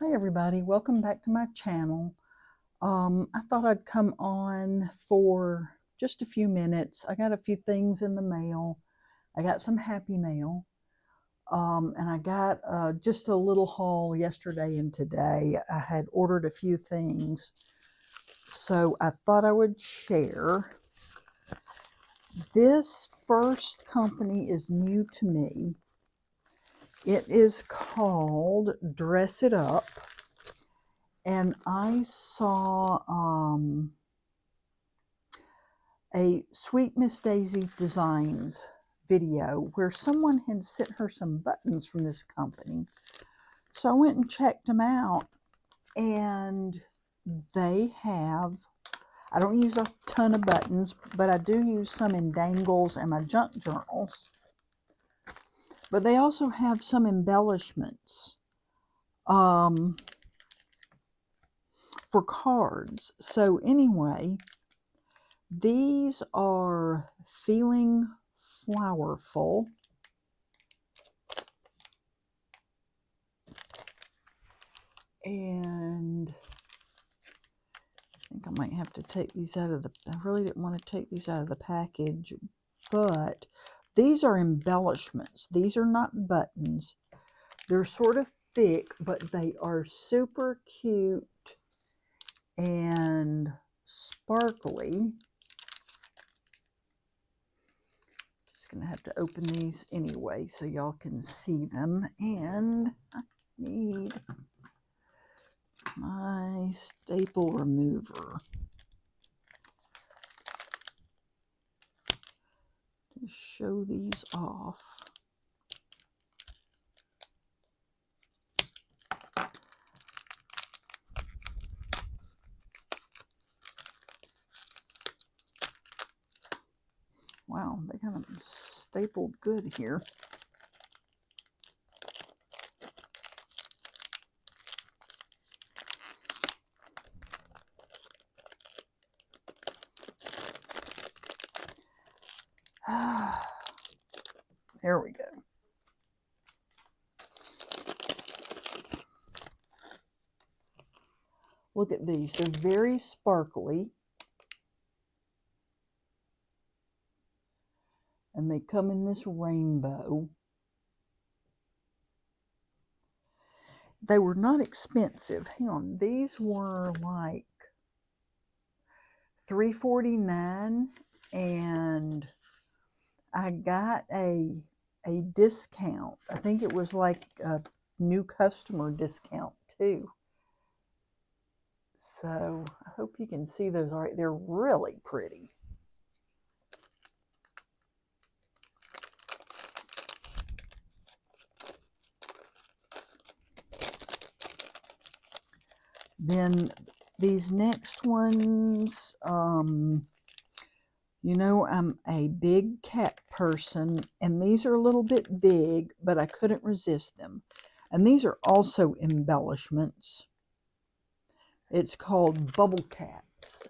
Hi everybody, welcome back to my channel. I thought I'd come on for just a few minutes. I got a few things in the mail. I got some happy mail. And I got just a little haul yesterday and today. I had ordered a few things, so I thought I would share. This first company is new to me. It is called Dress It Up. And I saw a Sweet Miss Daisy Designs video where someone had sent her some buttons from this company. So I went and checked them out, and they have, I don't use a ton of buttons, but I do use some in dangles and my junk journals. But they also have some embellishments for cards. So anyway, these are Feeling Flowerful. And I think I might have to take these out of I really didn't want to take these out of the package, but these are embellishments. These are not buttons. They're sort of thick, but they are super cute and sparkly. Just gonna have to open these anyway so y'all can see them. And I need my staple remover to show these off. Wow, they kind of stapled good here. There we go. Look at these. They're very sparkly. And they come in this rainbow. They were not expensive. Hang on. These were like $3.49, and I got a discount. I think it was like a new customer discount too. So I hope you can see those. All right, they're really pretty. Then these next ones, you know, I'm a big cat person, and these are a little bit big, but I couldn't resist them. And these are also embellishments. It's called Bubble Cats.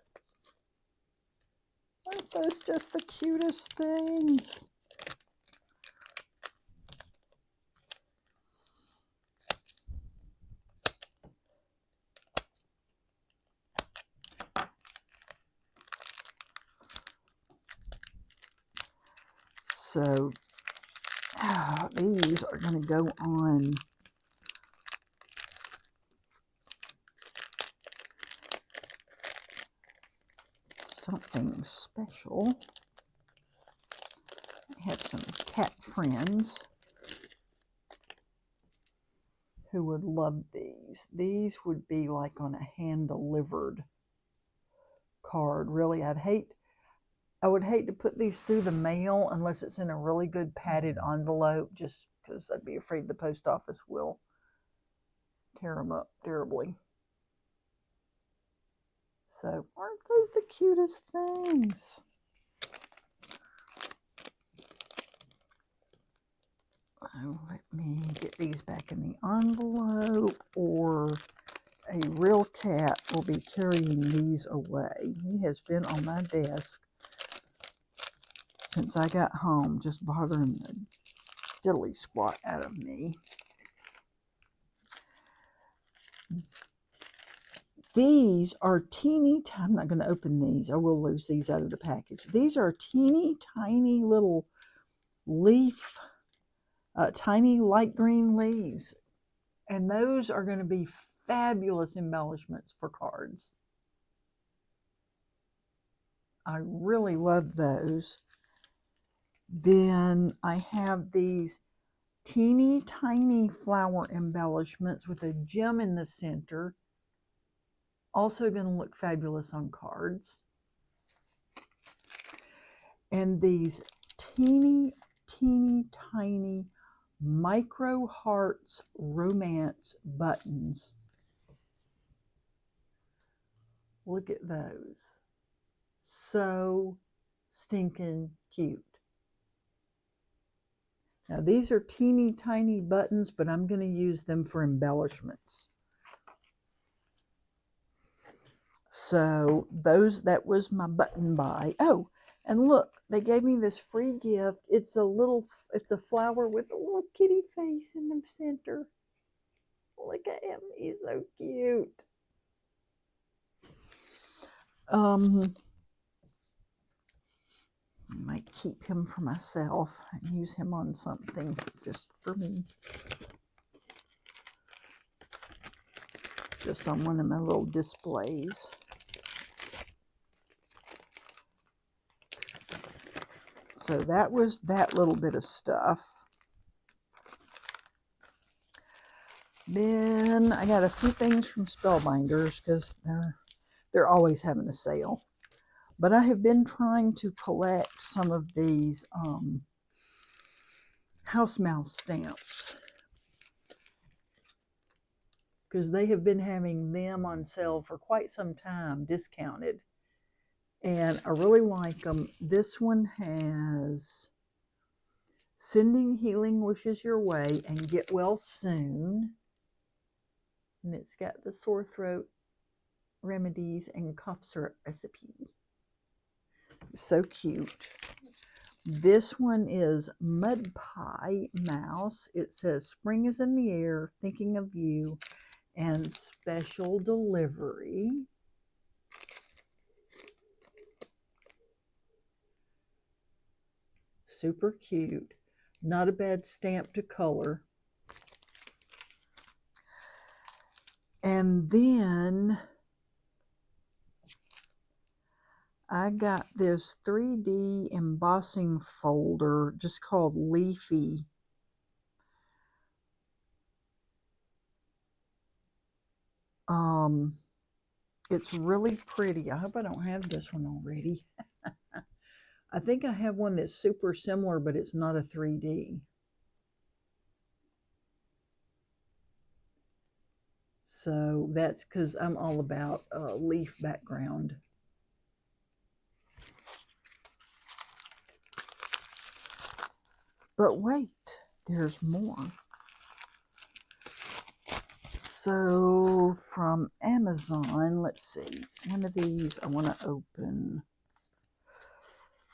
Aren't those just the cutest things? So these are going to go on something special. I have some cat friends who would love these. These would be like on a hand-delivered card. Really, I would hate to put these through the mail unless it's in a really good padded envelope, just because I'd be afraid the post office will tear them up terribly. So, aren't those the cutest things? Oh, let me get these back in the envelope, or a real cat will be carrying these away. He has been on my desk since I got home, just bothering the diddly squat out of me. These are teeny, I'm not going to open these. I will lose these out of the package. These are teeny tiny little leaf, tiny light green leaves. And those are going to be fabulous embellishments for cards. I really love those. Then I have these teeny tiny flower embellishments with a gem in the center. Also going to look fabulous on cards. And these teeny tiny micro hearts romance buttons. Look at those. So stinking cute. Now these are teeny tiny buttons, but I'm going to use them for embellishments. So that was my button buy. Oh, and look, they gave me this free gift. It's a flower with a little kitty face in the center. Look at him, he's so cute. I might keep him for myself and use him on something just for me. Just on one of my little displays. So that was that little bit of stuff. Then I got a few things from Spellbinders because they're always having a sale. But I have been trying to collect some of these house mouse stamps because they have been having them on sale for quite some time, discounted. And I really like them. This one has sending healing wishes your way and get well soon. And it's got the sore throat remedies and cough syrup recipe. So cute. This one is Mud Pie Mouse. It says spring is in the air, thinking of you, and special delivery. Super cute. Not a bad stamp to color. And then I got this 3D embossing folder just called Leafy. It's really pretty. I hope I don't have this one already. I think I have one that's super similar, but it's not a 3D. So that's because I'm all about leaf background. But wait, there's more. So from Amazon, let's see. One of these I want to open.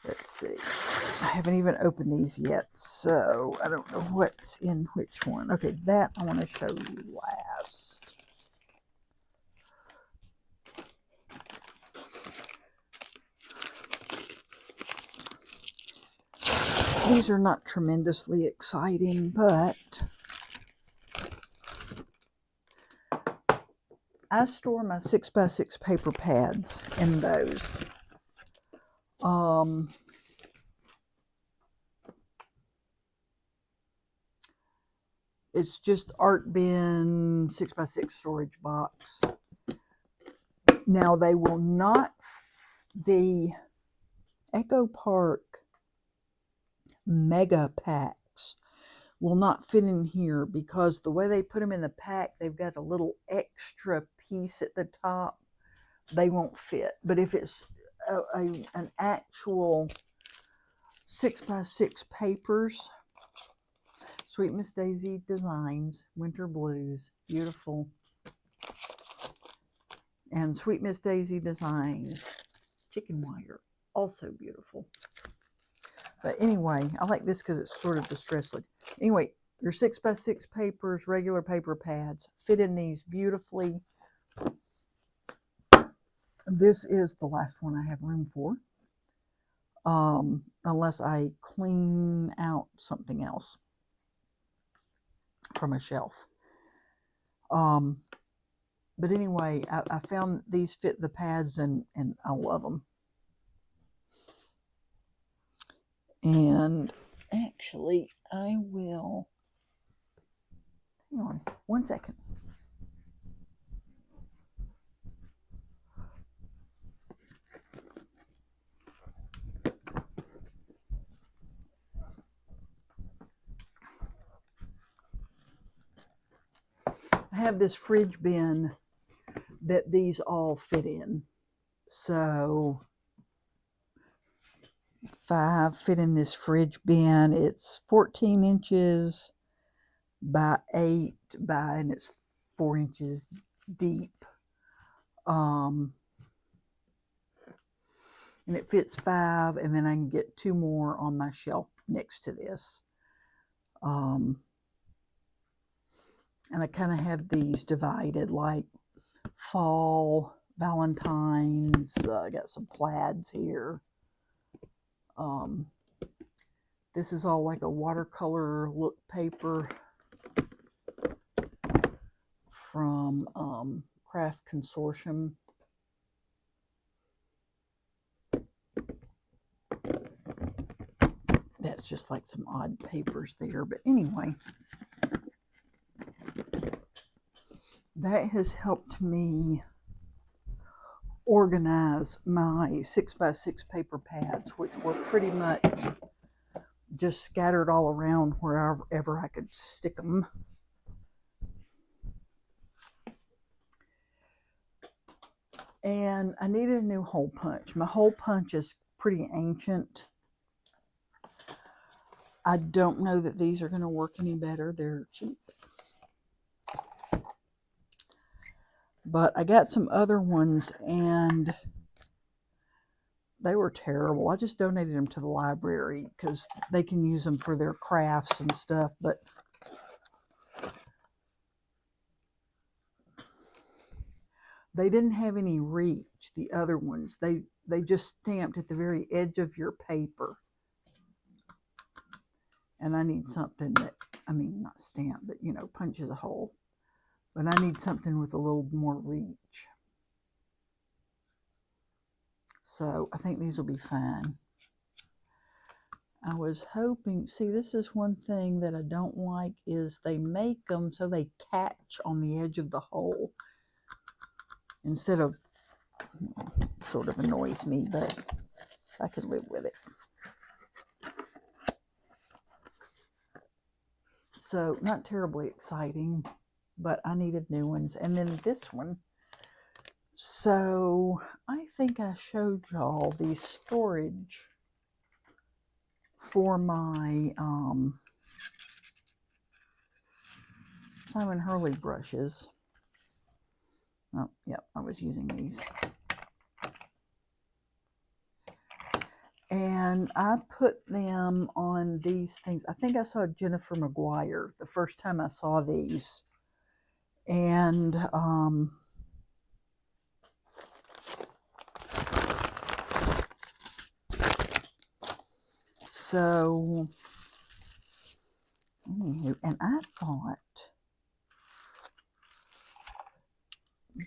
Let's see. I haven't even opened these yet, so I don't know what's in which one. Okay, that I want to show you last. These are not tremendously exciting, but I store my 6x6 paper pads in those. It's just Art Bin 6x6 storage box. Now they will not, the Echo Park mega packs will not fit in here because the way they put them in the pack, they've got a little extra piece at the top. They won't fit. But if it's an actual 6x6 papers, Sweet Miss Daisy Designs, Winter Blues, beautiful. And Sweet Miss Daisy Designs, Chicken Wire, also beautiful. But anyway, I like this because it's sort of distressed. Anyway, your 6x6 papers, regular paper pads, fit in these beautifully. This is the last one I have room for, unless I clean out something else from a shelf. But anyway, I found these fit the pads, and I love them. And actually, I will, hang on one second. I have this fridge bin that these all fit in. So 5 fit in this fridge bin. It's 14 inches by 8 by, and it's 4 inches deep. And it fits 5, and then I can get 2 more on my shelf next to this. And I kind of have these divided, like fall, Valentine's. I got some plaids here. This is all like a watercolor look paper from Craft Consortium. That's just like some odd papers there, but anyway, that has helped me organize my 6x6 paper pads, which were pretty much just scattered all around wherever I could stick them. And I needed a new hole punch. My hole punch is pretty ancient. I don't know that these are going to work any better. They're cheap. But I got some other ones, and they were terrible. I just donated them to the library because they can use them for their crafts and stuff. But they didn't have any reach, the other ones. They just stamped at the very edge of your paper. And I need something that, I mean, not stamp, but, you know, punches a hole. But I need something with a little more reach. So I think these will be fine. I was hoping, see, this is one thing that I don't like, is they make them so they catch on the edge of the hole. Instead of, sort of annoys me, but I could live with it. So not terribly exciting, but I needed new ones. And then this one. So I think I showed y'all the storage for my Simon Hurley brushes. Oh, yep, I was using these. And I put them on these things. I think I saw Jennifer Maguire the first time I saw these. And so, anywho, and I thought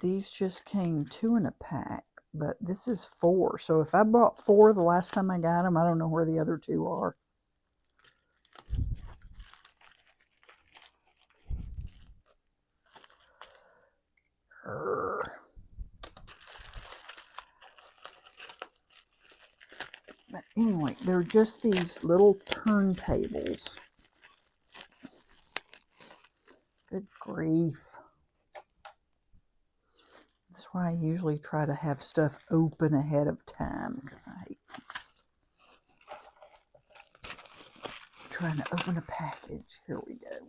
these just came 2 in a pack, but this is 4. So if I bought 4 the last time I got them, I don't know where the other 2 are. But anyway, they're just these little turntables. Good grief. That's why I usually try to have stuff open ahead of time, because I hate trying to open a package. Here we go.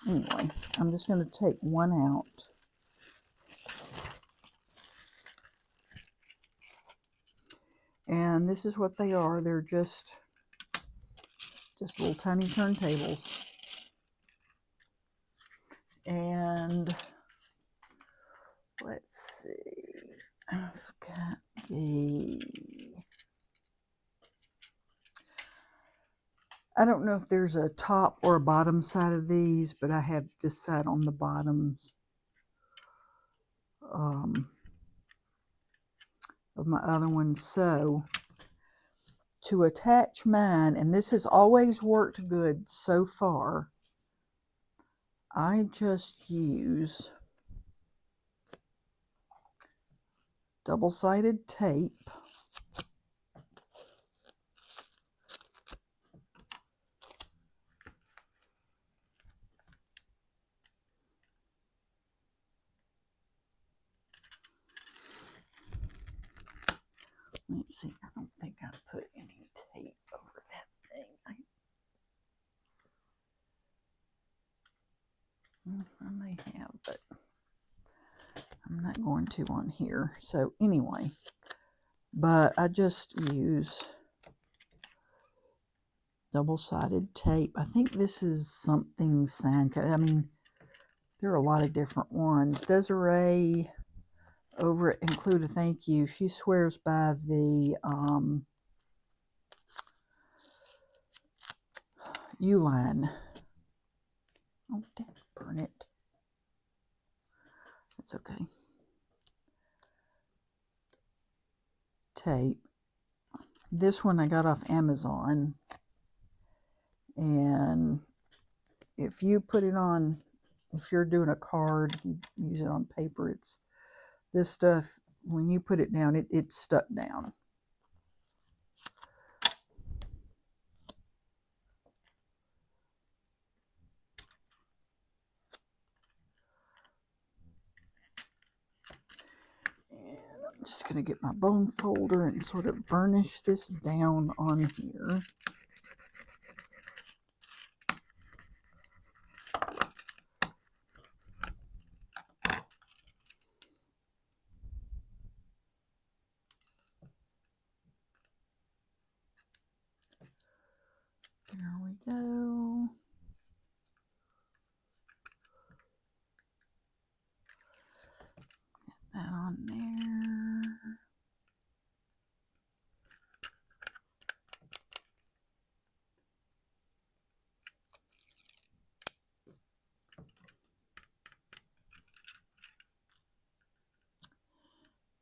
Anyway, I'm just going to take one out. And this is what they are. They're just little tiny turntables. And let's see, I've got I don't know if there's a top or a bottom side of these, but I have this side on the bottoms of my other one. So to attach mine, and this has always worked good so far, I just use double-sided tape. Let's see, I don't think I put any tape over that thing. I may have, but I'm not going to on here. So anyway, but I just use double-sided tape. I think this is something Sanka. I mean, there are a lot of different ones. Desiree over at Include a Thank You, she swears by the Uline. Oh, dang, burn it. That's okay. Tape. This one I got off Amazon. And if you put it on, if you're doing a card, you use it on paper, it's this stuff, when you put it down, it's stuck down. And I'm just going to get my bone folder and sort of burnish this down on here. There we go. Get that on there.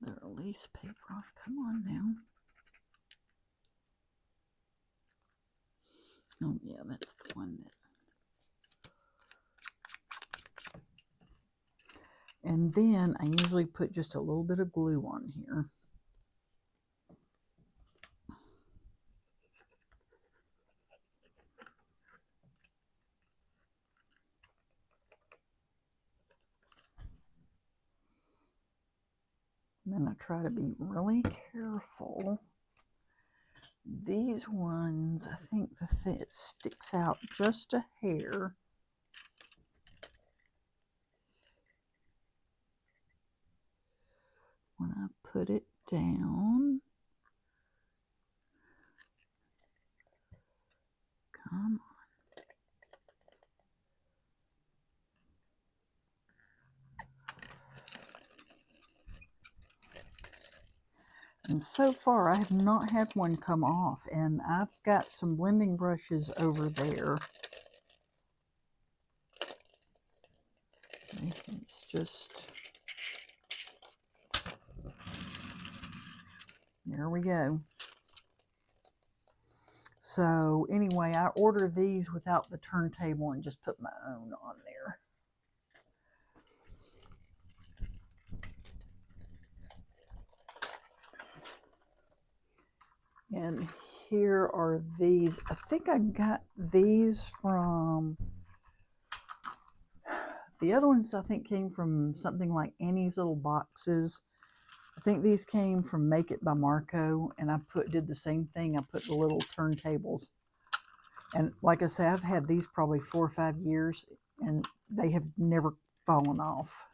The release paper off. Come on now. Oh yeah, that's the one that. And then I usually put just a little bit of glue on here. And then I try to be really careful. These ones, I think it sticks out just a hair. When I put it down. Come on. And so far, I have not had one come off, and I've got some blending brushes over there. It's just, there we go. So anyway, I ordered these without the turntable and just put my own on there. And here are these. I think I got these from, the other ones I think came from something like Annie's Little Boxes. I think these came from Make It by Marco, and I did the same thing. I put the little turntables. And like I say, I've had these probably 4 or 5 years, and they have never fallen off.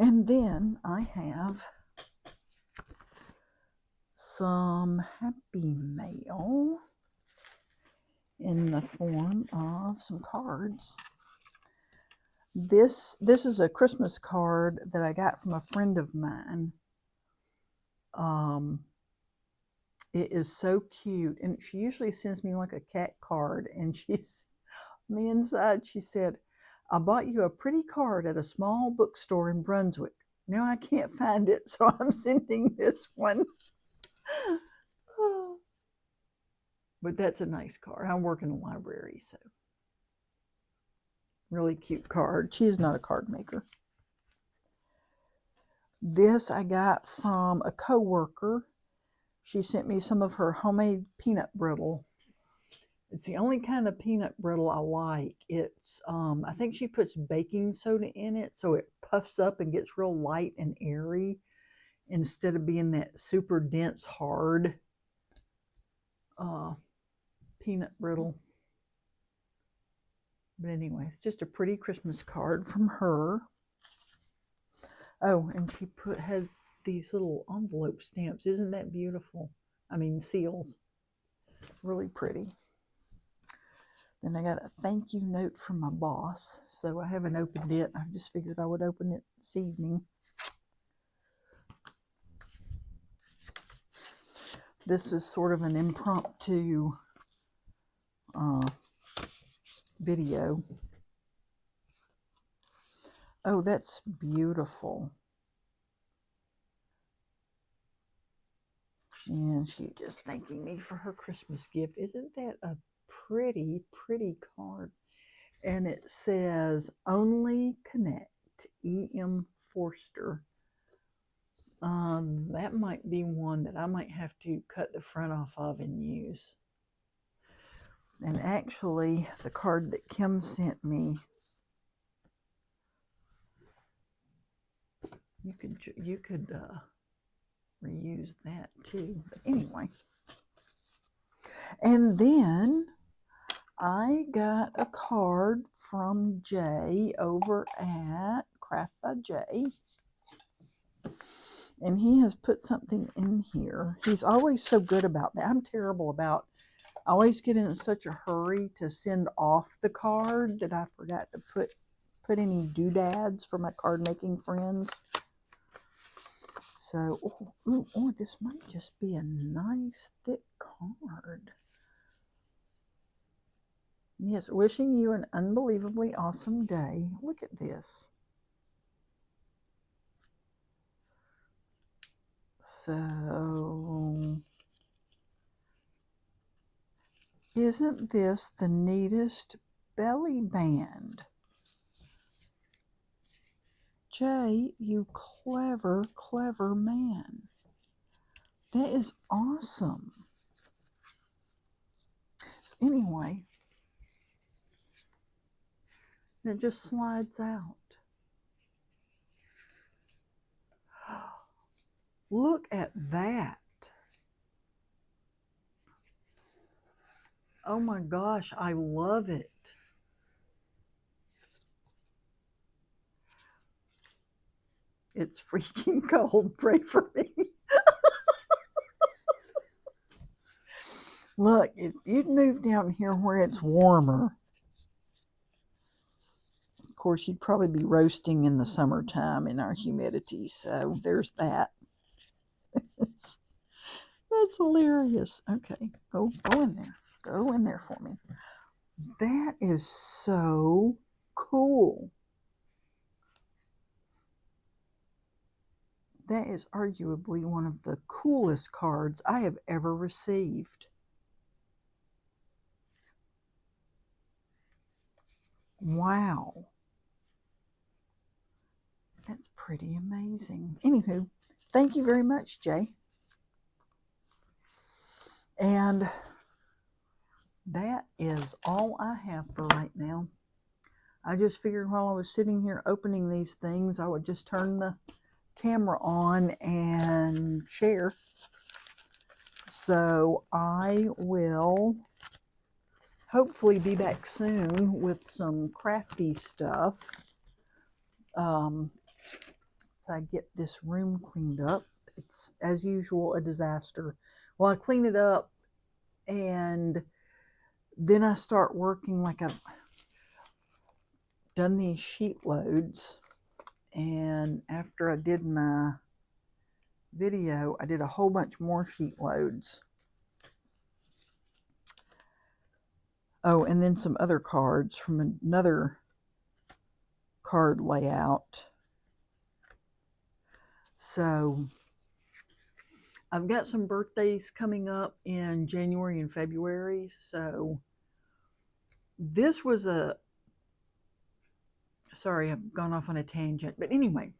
And then I have some happy mail in the form of some cards. This is a Christmas card that I got from a friend of mine. It is so cute, and she usually sends me like a cat card, and she's on the inside she said, "I bought you a pretty card at a small bookstore in Brunswick. Now I can't find it, so I'm sending this one." But that's a nice card. I work in the library, so really cute card. She is not a card maker. This I got from a coworker. She sent me some of her homemade peanut brittle. It's the only kind of peanut brittle I like. It's, I think she puts baking soda in it so it puffs up and gets real light and airy instead of being that super dense, hard peanut brittle. But anyway, it's just a pretty Christmas card from her. Oh, and she had these little envelope stamps. Isn't that beautiful? I mean, seals. Really pretty. Then I got a thank you note from my boss. So I haven't opened it. I just figured I would open it this evening. This is sort of an impromptu video. Oh, that's beautiful. And she just thanking me for her Christmas gift. Isn't that a pretty, pretty card? And it says, "Only Connect, E.M. Forster." That might be one that I might have to cut the front off of and use. And actually, the card that Kim sent me, you could reuse that too. But anyway, and then I got a card from Jay over at Craft by Jay. And he has put something in here. He's always so good about that. I'm terrible about, I always get in such a hurry to send off the card that I forgot to put any doodads for my card making friends. So, this might just be a nice thick card. Yes, wishing you an unbelievably awesome day. Look at this. So, isn't this the neatest belly band? Jay, you clever, clever man. That is awesome. So anyway, it just slides out. Look at that. Oh my gosh, I love it. It's freaking cold. Pray for me. Look, if you'd move down here where it's warmer, of course, you'd probably be roasting in the summertime in our humidity. So there's that. That's hilarious. Okay, go in there. Go in there for me. That is so cool. That is arguably one of the coolest cards I have ever received. Wow. That's pretty amazing. Anywho, thank you very much, Jay. And that is all I have for right now. I just figured while I was sitting here opening these things, I would just turn the camera on and share. So I will hopefully be back soon with some crafty stuff I get this room cleaned up. It's, as usual, a disaster. Well, I clean it up and then I start working. Like, I've done these sheet loads, and after I did my video, I did a whole bunch more sheet loads. Oh, and then some other cards from another card layout. So I've got some birthdays coming up in January and February. So this was a, sorry, I've gone off on a tangent, but anyway,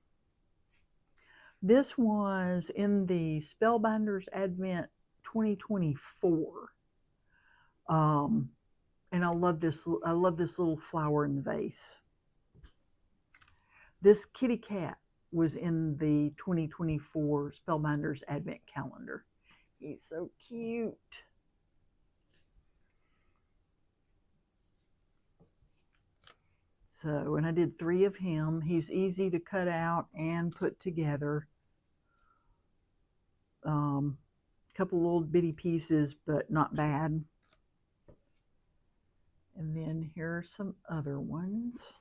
this was in the Spellbinders Advent 2024. And I love this little flower in the vase. This kitty cat was in the 2024 Spellbinders Advent calendar. He's so cute. So, and I did 3 of him. He's easy to cut out and put together. A couple little bitty pieces, but not bad. And then here are some other ones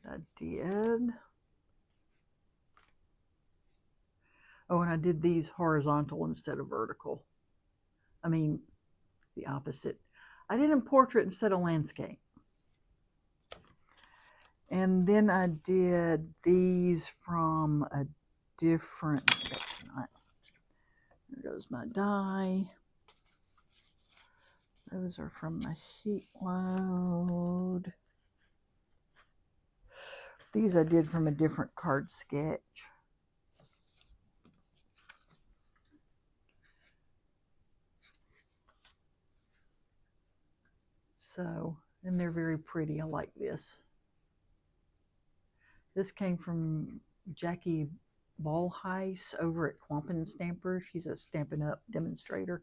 that I did. Oh, and I did these horizontal instead of vertical. I mean, the opposite. I did in portrait instead of landscape. And then I did these from a different, there goes my die. Those are from my sheet load. These I did from a different card sketch. So, and they're very pretty. I like this. This came from Jackie Ballheis over at Quampin Stamper. She's a Stampin' Up! Demonstrator.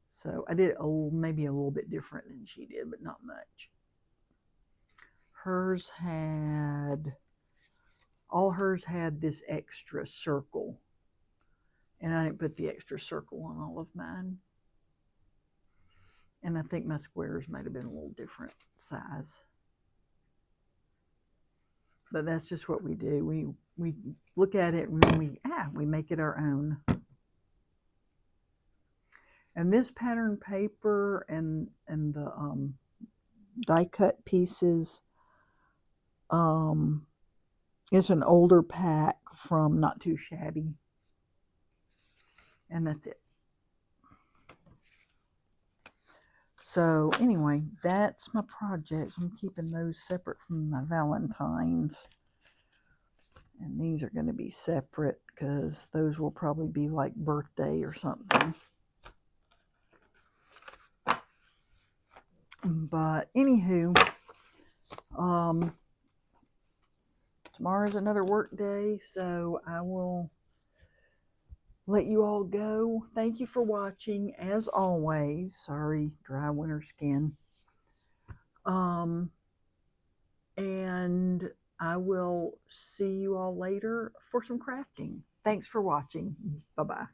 So I did it maybe a little bit different than she did, but not much. Hers had, all hers had this extra circle. And I didn't put the extra circle on all of mine. And I think my squares might have been a little different size. But that's just what we do. We look at it and then we make it our own. And this pattern paper and the die cut pieces is an older pack from Not Too Shabby. And that's it. So anyway, that's my projects. I'm keeping those separate from my Valentine's. And these are going to be separate because those will probably be like birthday or something. But anywho, tomorrow's another work day, so I will let you all go. Thank you for watching, as always. Sorry, dry winter skin. And I will see you all later for some crafting. Thanks for watching. Bye-bye.